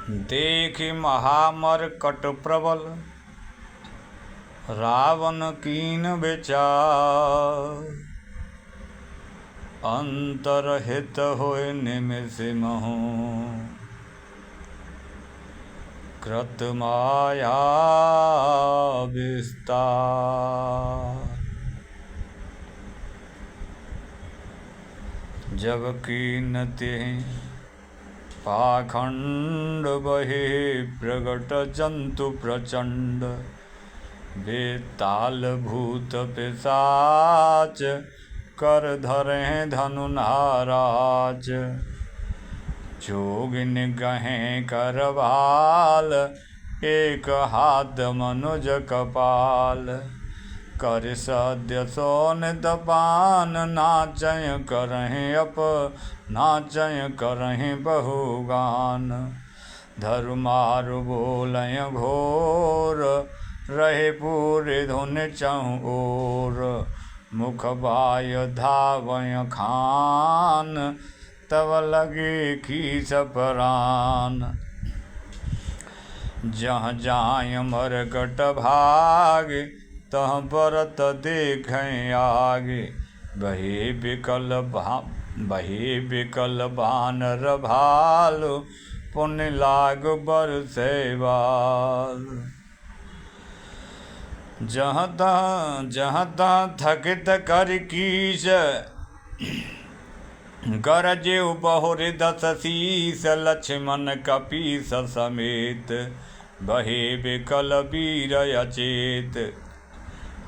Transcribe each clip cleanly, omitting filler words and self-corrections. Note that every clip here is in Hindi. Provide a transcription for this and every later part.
देखि महामरकट प्रबल, रावण कीन विचार। अंतरहित होय निमिष महु, कृत माया विस्तार। जब कीन तिहि पाखंड बहे, प्रगट जंतु प्रचंड, बेताल भूत पिशाच, कर धरे धनु नाराज। जोगिन गहें करवाल, एक हाथ मनुज कपाल। कर सद्य सोनित पान, नाचय करहीं नाचय करहीं बहुगान। धरु मारु बोलय घोर, रहे पूरे धुन चहुँ ओर। मुख बाय धावय खान, तब लगे खीस परान। जहाँ जाय मरकट भागे, तहाँ बरत देखें आगे। बहे बिकल बानर भालु, पुण्य लाग बरसै बाल। जहाँ तहाँ थकित कर कीस, गरजे बहुरि दस शीस। लक्ष्मण कपीस समेत, बहे बिकल वीर अचेत।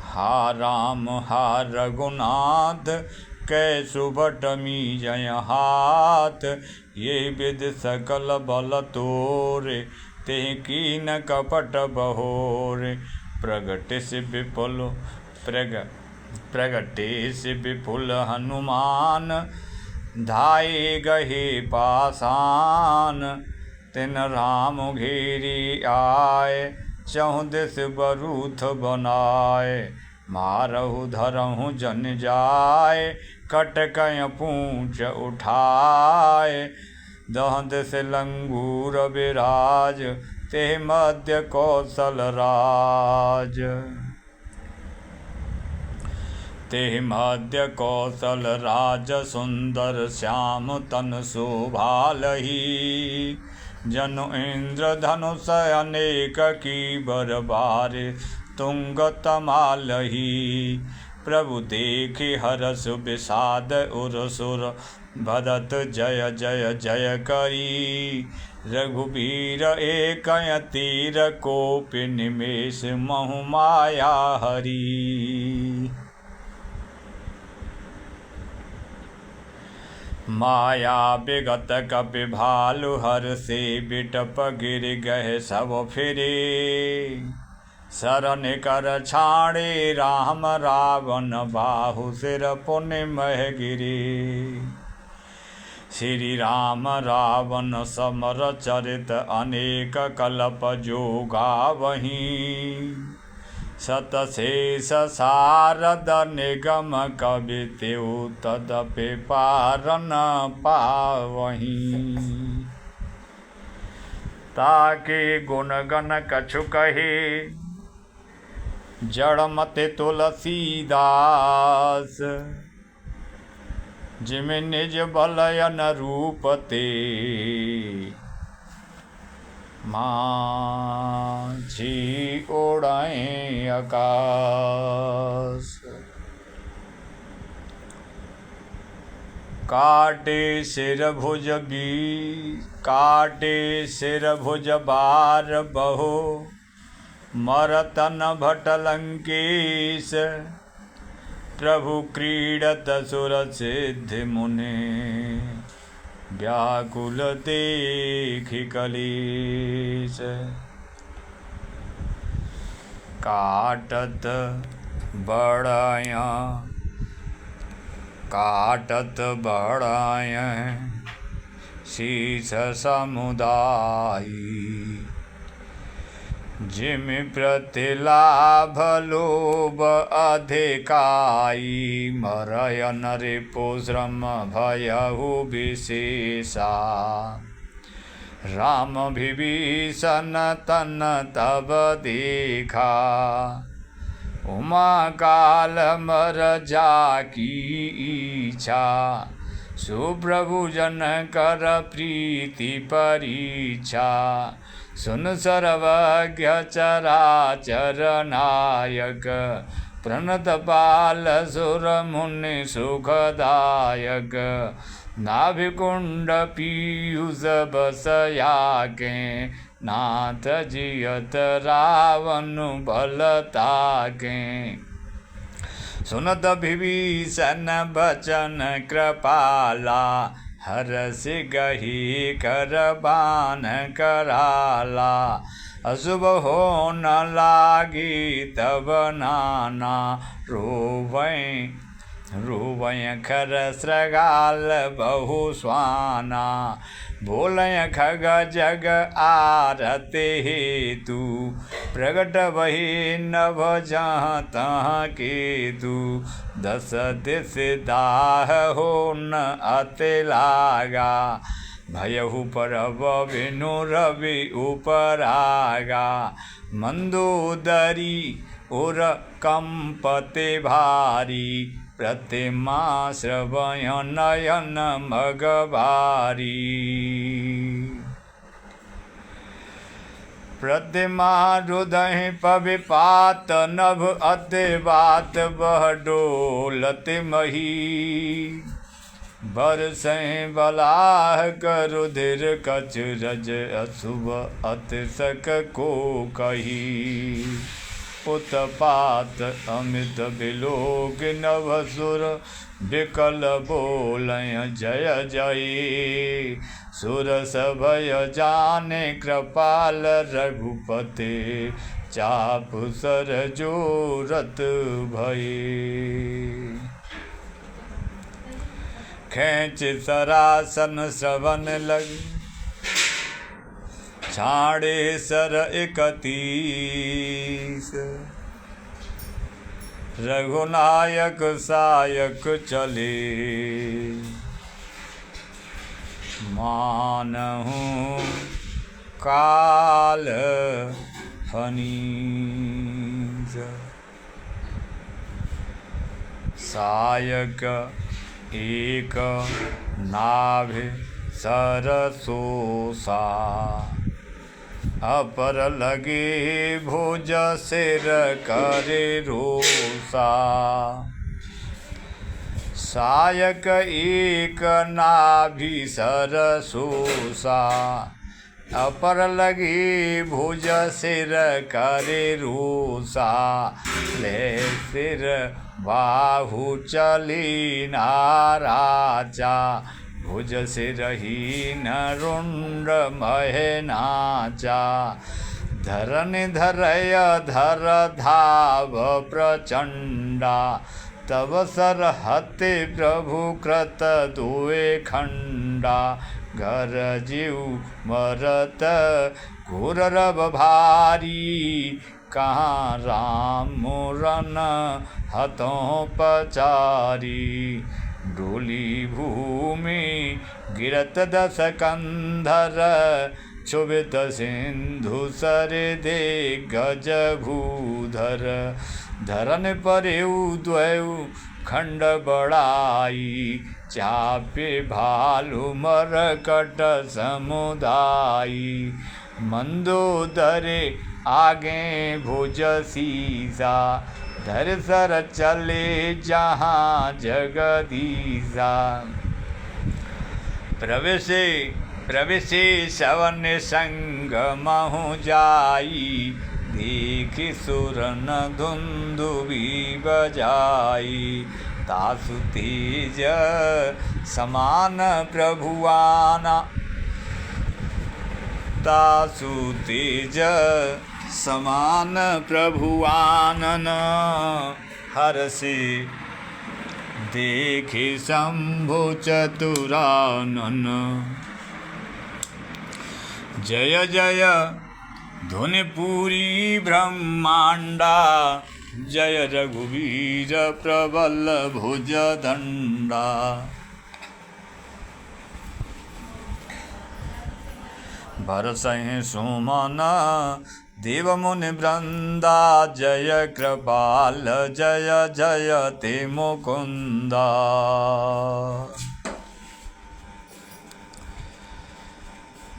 हा राम हा रघुनाथ, कैसु बट मीजय हाथ। ये विधि सकल बल तोरे, तेहि कीन कपट बहोरे। प्रगटे से विपुल हनुमान, धाये गहे पासान। तिन राम घेरी आए, चहुँ दिस बरूथ बनाए। मारहु धरहु जन जाय, कटकय पूँछ उठाए। दहं दिस लंगूर बिराज, तेहि मध्य कौशल राज। तेहि मध्य कौशल राज, सुंदर श्याम तन शोभालहि। जनु इंद्र धनुष अनेक, की बर बारे तुंग तमालहि। प्रभु देखि हरष विषाद, उर सुर भदत जय जय जय करी। रघुबीर एकय तीर, कोपि निमेष महु माया हरी। माया विगत कपि भालु, हरषि बिटप गिर गए सब फिरे। सरन कर छाड़े राम, रावण बाहु सिर पुनि मह गिरे। श्री राम रावण समर चरित, अनेक कलप जो गावहीं। शतशेष सारद निगम, कवि तेउ तदपि पार न पावहीं। ताके गुण गण कछु कहे, जड़मति तुलसीदास। जिमि निज बलयन रूप ते, माझी ओढ़ाएं आकाश। काटे सिर भुज बार बहो, मरतन भट लंकेश। प्रभु क्रीडत सुर सिद्धि मुनि, व्याकुल देखि कलेश। काटत बढ़ायँ शीस समुदायी। जिमि प्रतिलाभ लोभ अधिकाई, मरय नरिपु श्रम भयहु विशेषा। राम विभीषण तन तब देखा, उमा काल मर जाकी इच्छा, सुप्रभु जन कर प्रीति परीक्षा, सुन सर्वज्ञ चराचर नायक, प्रणत पाल सुर मुनि सुखदायक, नाभिकुंड पीयूष बसया के, नाथ जियत रावण भलता के, सुनत विभीषण बचन कृपाला, हरष गही कर बान कराला, अशुभ हो न लागी तब नाना, रोवै खर श्रगाल बहु स्वाना, बोलय खग जग आरते हेतु, प्रगट वही नभ जहाँ तहाँ केतु, दस दिस दाह हो न अति लागा, भयहु परब बिनु रवि उपरागा, मंदोदरी उर कंपते भारी, प्रतिमा श्रवय नयन मगभारी, प्रतिमा हृदय पविपात नभ अति बात बह डोलत मही, बरसै बलाह करुधिर कच रज अशुभ अतिशक को कही, उत्पात अमित विलोक नभसुर, विकल बोलय जय जय, सुर सभय जाने कृपाल रघुपते, चाप सर जोरत भये, खेच सरासन श्रवण लग, छाड़े सर 31, रघुनायक सायक चले, मानहु काल फनीज, सायक एक नाभि सरसोसा, अपर लगे भुज सिर करे रोसा, सायक एक नाभि सरसोसा, अपर लगे भुज सिर करे रोसा, ले सिर बाहु चली नाराजा, भुज सिरहीन रुंड महे नाचा, धरन धरय धर धाव प्रचंडा, तब सर हते प्रभु कृत दुए खंडा, घर जीव मरत घोर रब भारी, कहाँ राम मुरन हतों पचारी, डोली भूमि गिरत दस कंधर, क्षुभित सिंधु सर दे गज भूधर, धरन परेउ द्वयु खंड बड़ाई, चापे भालु मरकट समुदायी, मंदोदरे आगे भुज सीसा, धर सर चले जहाँ जगदीशा, प्रवेशे सवन संग महु जाई, देखि सुरन धुंधुबी बजाई, तासु तेज समान प्रभुआना, तासु तेज समान प्रभुआनन, हरषि देखि शंभु चतुरानन, जय जय धुनिपुरी ब्रह्मांडा, जय रघुवीर प्रबल भुज दंडा, भरसहि सुमन देव मुनि वृंदा, जय कृपाल जय जयति मुकुंदा।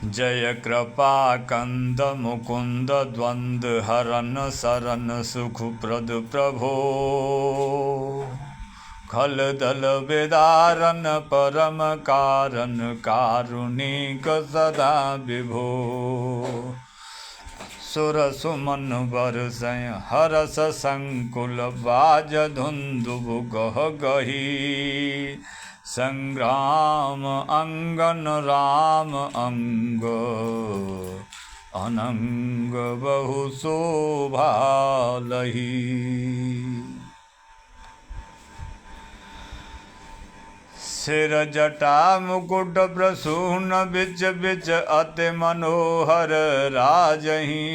जय कृपा कंद मुकुंद द्वंद हरन शरण सुखप्रद प्रभो, खल दल बेदारन परम कारण कारुणिक सदा विभो। सुर सुमन बरसय हरस संकुल, बाज धुंदुब गह गही, संग्राम अंगन राम अंग, अनंग बहु शोभा लही। सिर जटा मुकुट प्रसून, बिच बिच अति मनोहर राजही,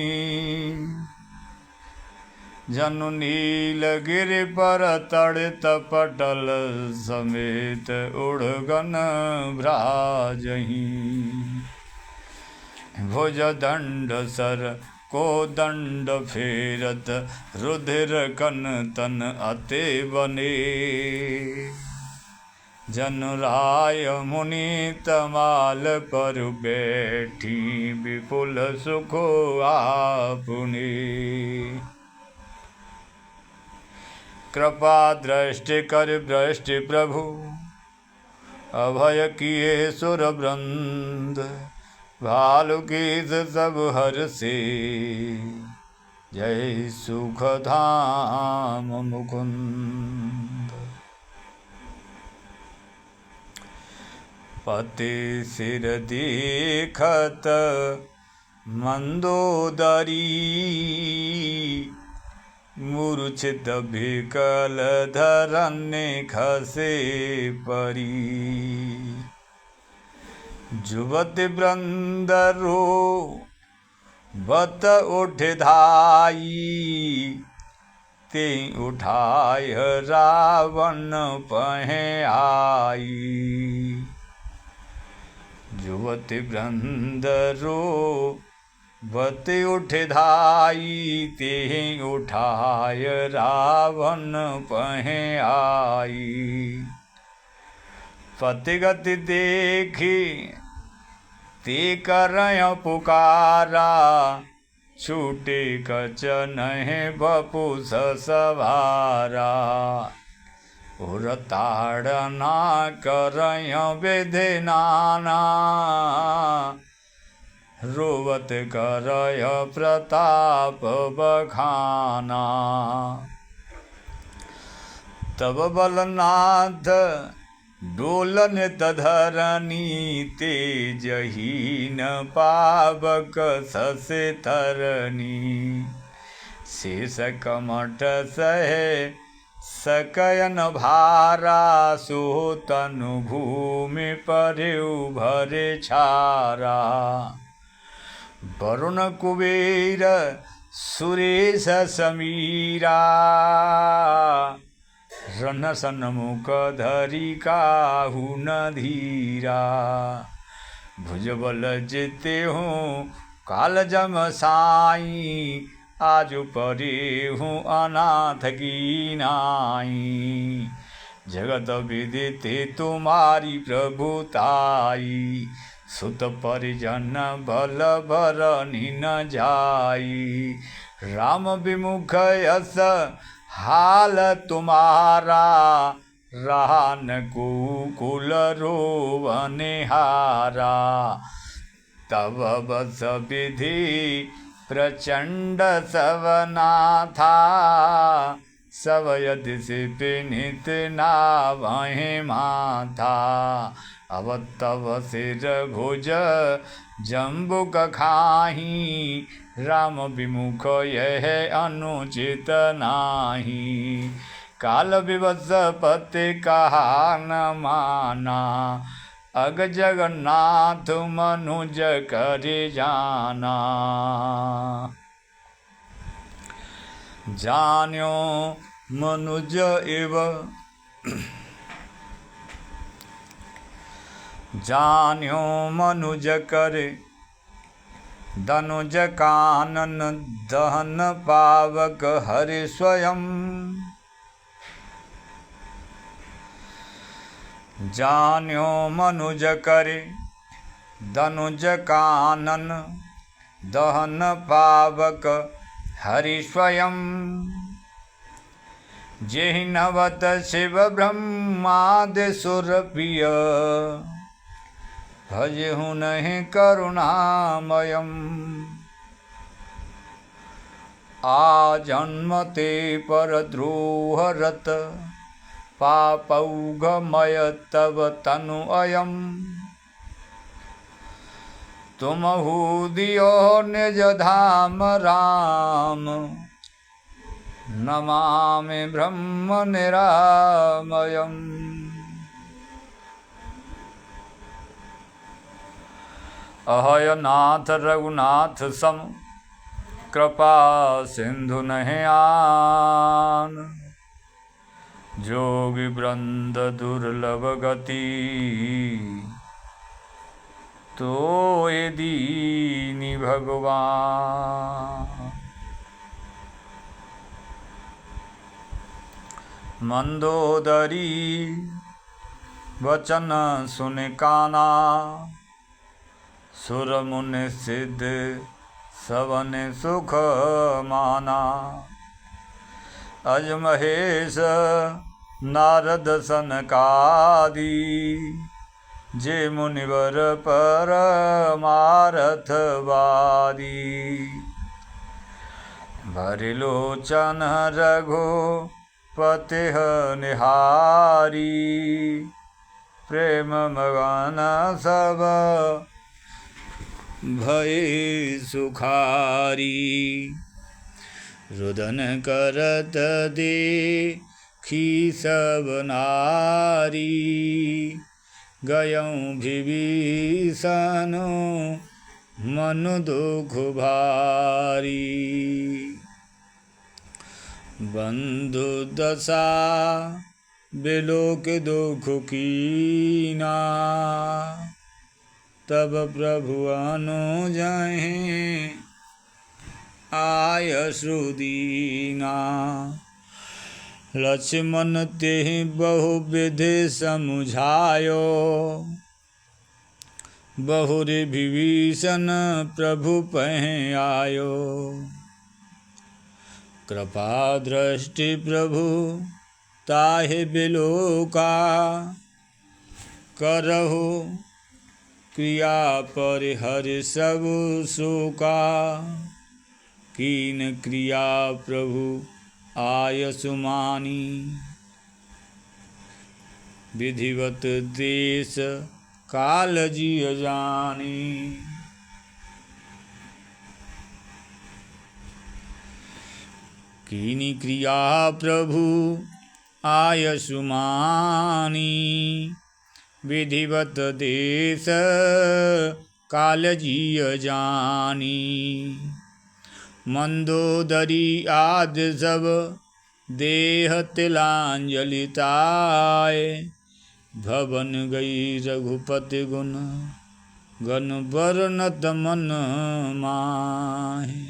जनु नील गिरि पर तड़ित पटल, समेत उड़गन भ्राजही। भुज दंड सर को दंड फेरत, रुधिर कन तन अति बने, जनु राय मुनि तमाल पर बैठी, विपुल सुख आपने। कृपा दृष्टि कर भ्रष्टि प्रभु, अभय किए सुर वृंद, भालु कीस सब हर से, जय सुख धाम मुकुंद। पति सिर देखत मंदोदरी, मूर्छित विकल धरन्य खसे परी। जुवति वृंदरो बत उठ धाई, ते उठाय रावण पहे आई। जुवति वृंदरो बत उठ धाई, ते उठाय रावण पहे आई। पति गति देखी ते करय पुकारा, छूटे कच नहे बपु सवारा। उर ताड़ना करय विधि नाना, रोवत करय प्रताप बखाना। तब बलनाथ डोलन तधरनी, तेजहीन पावक ससे तरनी। शेष कमठ सहे सकयन भारा, सो तनु भूमि परेउ भरे छारा। वरुण कुबेर सुरेश समीरा, रन सन्मुख धरि काहू न धीरा। भुजबल जिते हूँ काल जम साई, आजु परे हूँ अनाथ की नाई। जगत विदिते तुम्हारी प्रभुताई, सुत परिजन बल बरनि न जाई। राम विमुख यस हाल तुम्हारा, रहा न कुल रोवने हारा। तब बस विधि प्रचंड सवना था, सब यदि सिपिनित नावहि माथा। अब तब सिर भुज जम्बुक खाही, राम विमुख यह अनुचित नाही। काल विवश पति कहा न माना, अग जगन्नाथ मनुज कर जाना। जान्यो मनुज इव जान्यो मनुज कर दनुज कानन दहन पावक हरि स्वयं। जान्यो मनुज करे दनुज कानन दहन पावक हरि स्वयं। जेहि नवत शिव ब्रह्मादि सुर प्रिय भजहु नहीं करुणामयम्। आजन्मते परद्रोहरत पापौघमय तव तनु अयम्। तुमहु दियो निज धाम राम नमामि ब्रह्म निरामयम्। अहय नाथ रघुनाथ सम कृपा सिंधु नहीं आन। जोगी वृंद दुर्लभ गति तो ये दीनी भगवान। मंदोदरी वचन सुन काना सुर मुनि सिद्ध सवन सुख माना। अज महेश नारद सनकादि जे मुनिवर परमारथ वादी। भरिलोचन रघुपति निहारी प्रेम मगन सब भय सुखारी। रुदन करत देखी सब नारी गयं विभीषण मनु दुख भारी। बंधु दशा बिलोक दुख कीना तब प्रभु अनुजहि आय श्रुदीना। लक्ष्मण तेहि बहुविधि समुझायो बहुरि विभीषण प्रभु पहि आयो। कृपा दृष्टि प्रभु ताहि बिलोका करहु क्रिया परिहरि सब शोका। कीन क्रिया प्रभु आय सुमानी विधिवत देश काल जिय जानी। कीनी क्रिया प्रभु आय सुमानी विधिवत देश काल जिय जानी। मंदोदरी आदि सब देह तिलांजलि ताय। भवन गई रघुपति गुण गण बरनत मन माहि।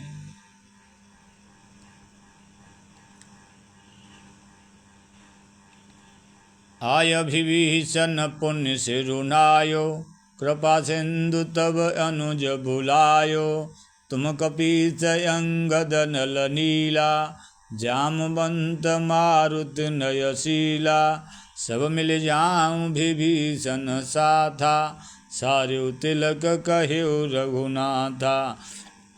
आय विभीषण पुण्य सिरुनायो कृपा सिंधु तब अनुज भुलायो। तुम कपीस अंगद नल नीला जामवंत मारुत नयशीला। सब मिल जाऊं विभीषण साथा सार्यु तिलक कह्यो रघुनाथा।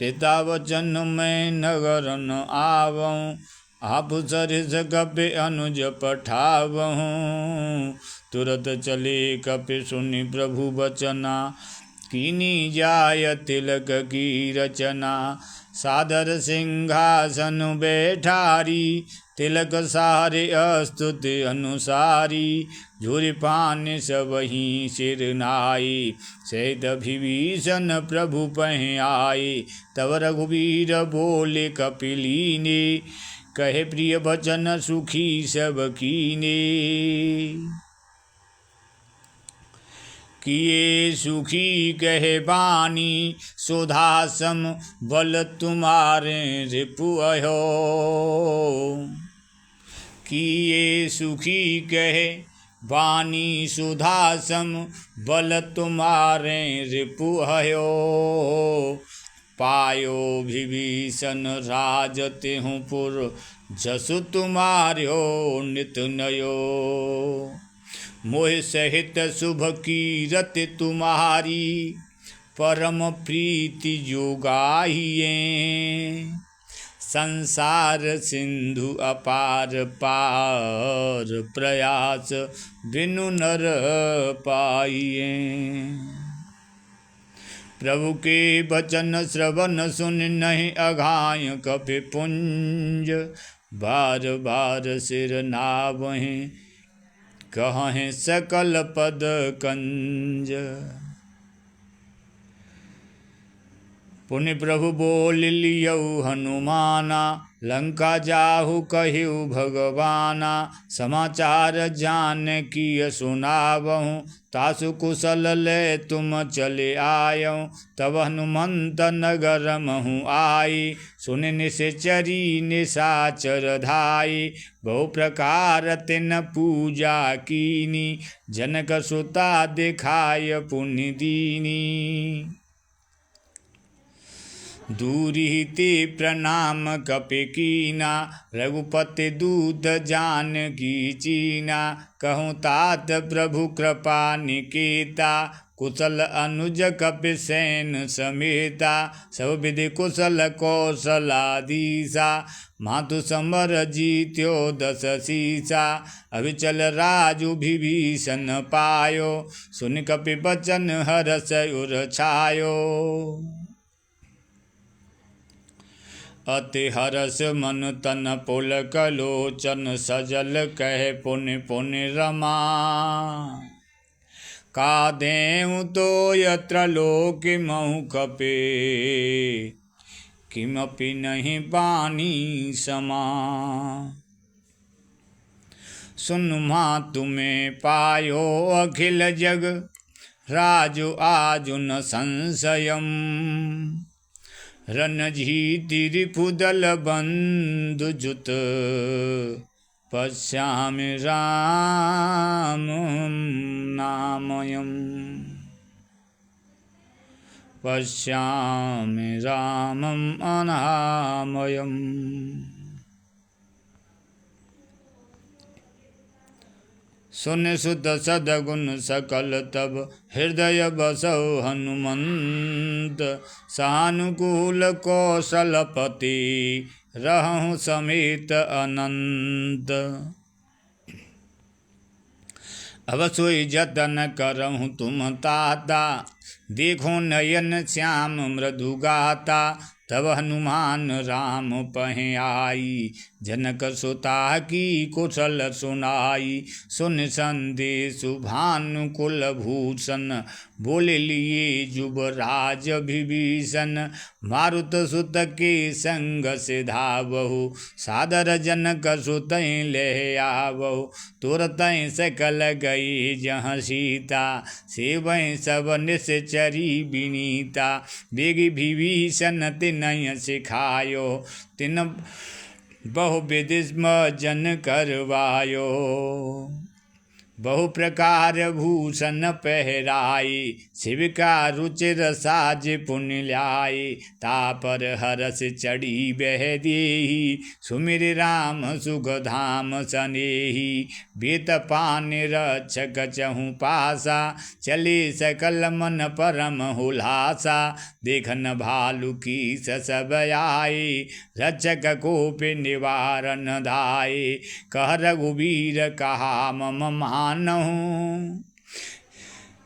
पिता वचन मैं नगर न आवऊं आप सरिस कपि अनुज पठावहूँ। तुरत चले कपि सुनि प्रभु बचना कीनी जाय तिलक की रचना। सादर सिंहासन बैठारी तिलक सारे अस्तुति अनुसारी। झुरि पान सबहि सिर नाई सहित विभीषण प्रभु पहि आए। तब रघुवीर बोले कपिलीने कहे प्रिय वचन सुखी सब कीने। किए सुखी कहे बानी सुधा सम बल तुम्हारे रिपु अहो। किए सुखी कहे बानी सुधा सम बल तुम्हारे रिपु अहो। पायो विभीषण राजते हूँ पुर जसु तुम्हार्यो नित नयो। मोह सहित शुभ कीरत तुम्हारी परम प्रीति जो गाहिए। संसार सिंधु अपार पार प्रयास बिनु नर पाइए। प्रभु के वचन श्रवण सुन नहीं अघाय कपि पुंज। बार बार सिर नावहीं कहें सकल पद कंज। पुनि प्रभु बोल लियऊ हनुमाना लंका जाहु कहिउ भगवाना। समाचार जान की सुनावहूँ तासु कुशल ले तुम चले आयऊँ। तब हनुमंत नगर महु आई सुन निश्चरी निशाचर धाई। बहु प्रकार तिन पूजा कीनी जनक सुता दिखाय पुण्य दीनी। दूरी ते प्रणाम कपि कीना रघुपति दूत जानकी चीना। कहूँ तात प्रभु कृपा निकेता कुशल अनुज कपि सैन समेता। सब विधि कुशल कौशलाधीसा मातु समर जीत्यो दस सीसा। अभिचल राजु विभीषण पायो सुन कपि बचन हर्ष उर छायो। अति हरस मन तन पुलक लोचन सजल कहे पुनि पुनि रमा। का देहु तो यत्र लोक महु कपि किमपि नहीं बानी समा। सुन मातु में पायो अखिल जग राजु आजु न संशयम्। रणजीति रिपुदल बंधु जुत पश्यामि राम नामयम्। पश्यामि रामम् अनामयम्। सुन सुत सदगुण सकल तब हृदय बसौ हनुमंत। सानुकूल कौशलपति रहूं समेत अनंत। अब सोई जतन करहूँ तुम ताता देखो नयन श्याम मृदु गाता। तब हनुमान राम पहें आई जनक सुता की कुशल सुनाई। सुन संदेशु भानुकुल भूषण बोल लिए जुबराज विभीषण। मारुत सुत के संग से धावहु सादर जनक सुतहि ले आवहु। तुरतहि सकल गई जहाँ सीता सेवहि सब निश्चरी विनीता। बेगी विभीषण तिनहि सिखायो तिन बहु विधि जन करवायो। बहु प्रकार भूषण पहराई शिविका रुचिर साज पुण्य ल्याई। तापर हरस चढ़ी बह देही सुमिर राम सुख धाम सनेही। बेत पान रक्षक चहु पासा चले सकल मन परम हुलासा। देखन भालु की सब आए रक्षक कोपि निवारण धाये। कह रघुवीर कहा मम मानहु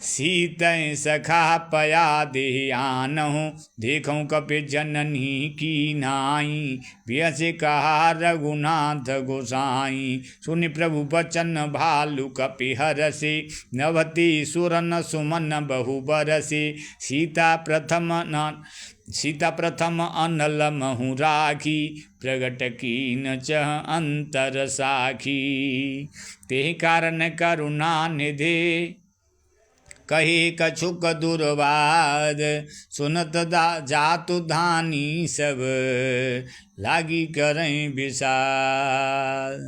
सीतै सखा पया देहानहु। देखूं कपि जननी की नाई व्यस कहा रघुनाथ गोसाई। सुनि प्रभु बचन भालु कपि हरषि नवती सुरन सुमन बहु बरसि। सीता प्रथम अनल महु राखी प्रगट कीन चह अंतर साखी। ते कारण करुणा निधे कही कछुक दुर्वाद, सुनत जातु धानी सब, लागी करें विषाद।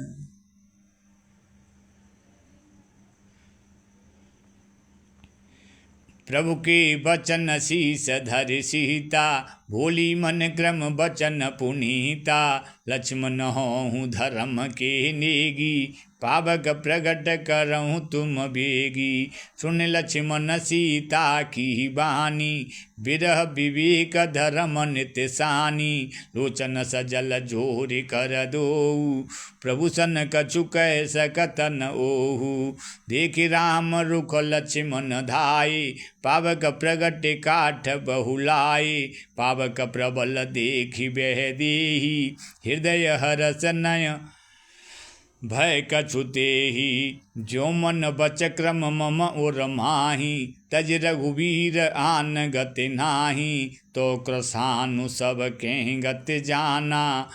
प्रभु के वचन शीस धरि सीता, भोली मन क्रम वचन पुनीता। लक्ष्मण होहु धर्म के नेगी, पावक प्रगट करहु तुम बेगी। सुन लक्ष्मण सीता की बानी, विरह विवेक धर्म नित्य सानी। लोचन सजल जोर कर दोऊ, प्रभु सन कछु कह सकत न ओहु। देख राम रुख लक्ष्मण धाये, पावक प्रगट काठ बहुलाए। पावक प्रबल देखि बह देहि, हृदय हरस नय भय कछु तेहि। जो मन बच क्रम मम उर माहि, तज रघुवीर आन गति नाही। तो कृसानु सब के गति जाना,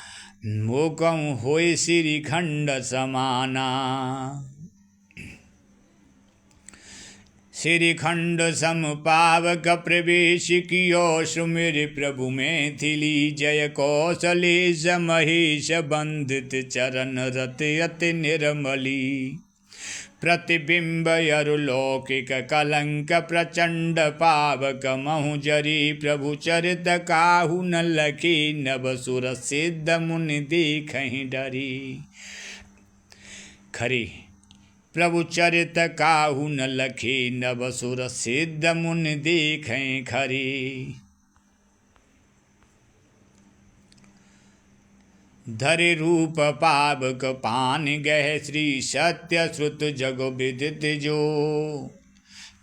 मोकहु होय श्री खंड समाना। श्रीखंड सम पावक प्रवेश कियो, सुमिर प्रभु मैथिली जय कौशलेश महेश। बंदित चरण रत अति निर्मली, प्रतिबिंब अरुलौकिक कलंक प्रचंड। पावक महु जरी प्रभु चरित, काहू न लखे नभ सुर सिद्ध मुनि देखहि डरी। खरी प्रभु चरित काहू न लखे, नभ सुर सिद्ध मुनि देखें खरी। धरि रूप पावक पान गह, श्री सत्य श्रुत जग विदित जो।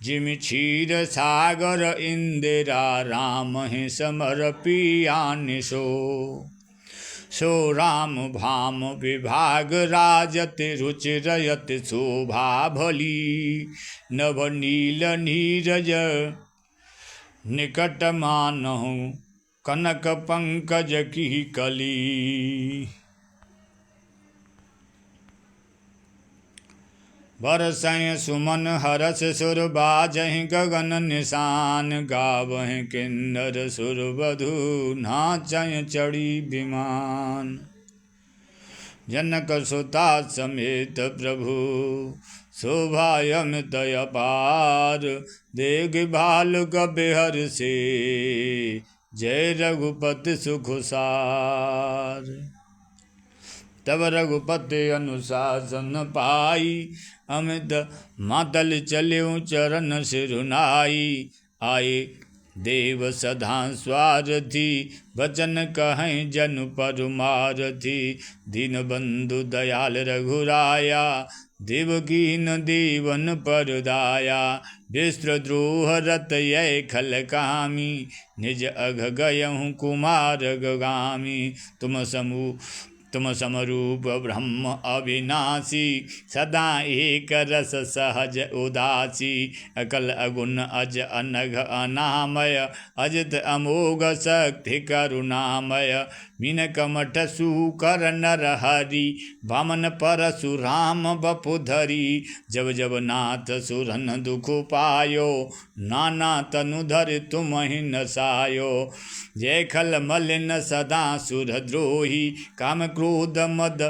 जिम क्षीर सागर इंदिरा, राम है समर्पी आनिसो। सो राम भाम विभाग राजत, रुचि रयत शोभा भली। नभ नील नीरज निकट मानहु, कनक पंकज की कली। बरसय सुमन हरस सुर, बाजहि गगन निशान। गावहि किन्नर सुर वधु, नाचय चढ़ी विमान। जनक सुता समेत प्रभु, शोभायमित अपार। देख भालु कपि हर्षे, जय रघुपति सुखसार। तब रघुपति अनुशासन पाई, अमित मातल चल्यों चरण सिरुनाई। आए देव सदा स्वारथी, वचन कहें जन परमारथी। दीन बंधु दयाल रघुराया, देवकीन देवन पर दाया। विस्त्र द्रोह रत यह खल कामी, निज अघ गयहु कुमार गगामी। तुम समरूप ब्रह्म अविनाशी, सदा एक रस सहज उदासी। अकल अगुण अज अनघ अनामय, अजित अमोघ शक्ति करुणामय। मीन कमठ सूकर नर हरि, वामन परशुराम बपुधरी। जब जब नाथ सुरन दुख पायो, नाना तनु धरि तुमहि नसायो। जय खल मलिन सदा सुर द्रोही, काम क्रोध मद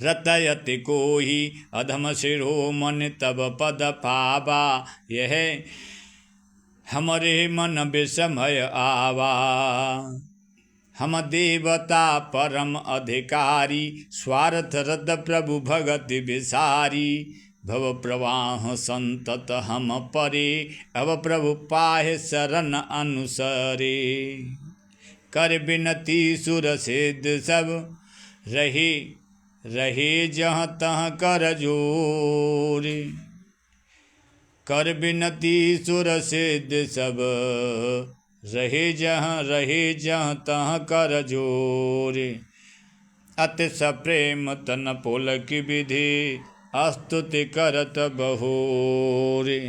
रतयति कोही। अधम शिरोमणि तब पद पावा, यह हमरे मन विस्मय आवा। हम देवता परम अधिकारी, स्वार्थ रत प्रभु भगति विसारी। भव प्रवाह संतत हम परे, अब प्रभु पाहे शरण अनुसरे। कर बिनती सुर सिद्ध सब, रहे जहाँ तहाँ कर जोर। कर बिनती सुर सिद्ध सब, रहे जहाँ तहाँ कर जोर। अति सप्रेम तन पुलक विधि, स्तुति करत बहोरे।